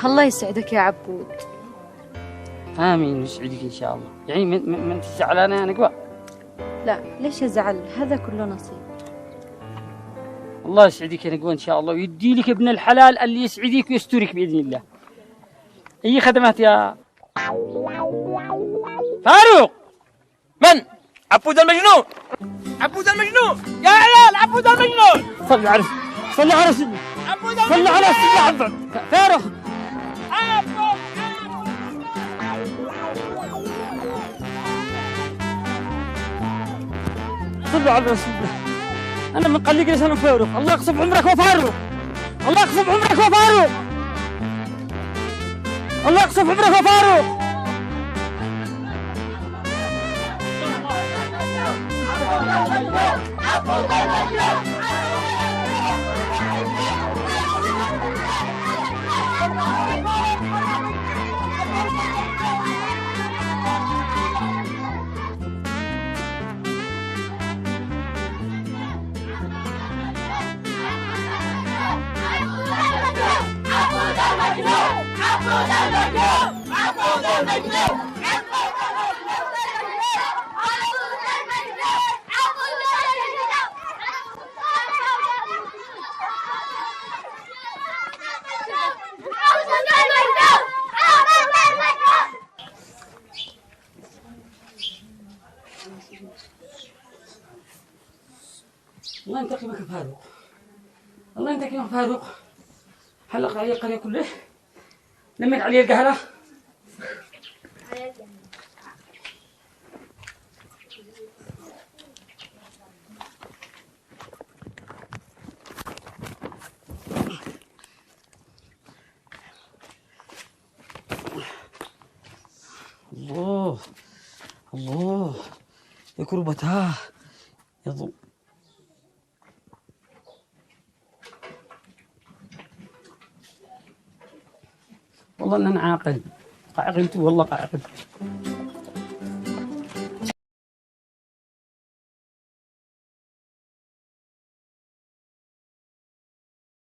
الله يسعدك يا عبود. آمين ويسعدك إن شاء الله. يعني ما أنت زعلانة يا نقوى؟ لا ليش أزعل، هذا كله نصيب. الله يسعدك يا نقوى إن شاء الله ويدي لك ابن الحلال اللي يسعدك ويسترك بإذن الله. أي خدمات يا فاروق؟ من؟ عبود المجنون. عبود المجنون يا عيال، عبود المجنون. صلي على سيدنا، صلي على سيدنا عبد فاروق. صلوا على رسول الله. أنا من قليل ليش أنا فاروق. الله يقصف عمرك وفاروق، الله يقصف عمرك وفاروق، الله يقصف عمرك وفاروق. الله ينتقمك يا فاروق، الله ينتقمك يا فاروق. حلق علي القرية كلها، لميت علي القهرة. الله الله يا كربتها يا ضو. والله أنا عاقل، قاعقلت والله قاعقل.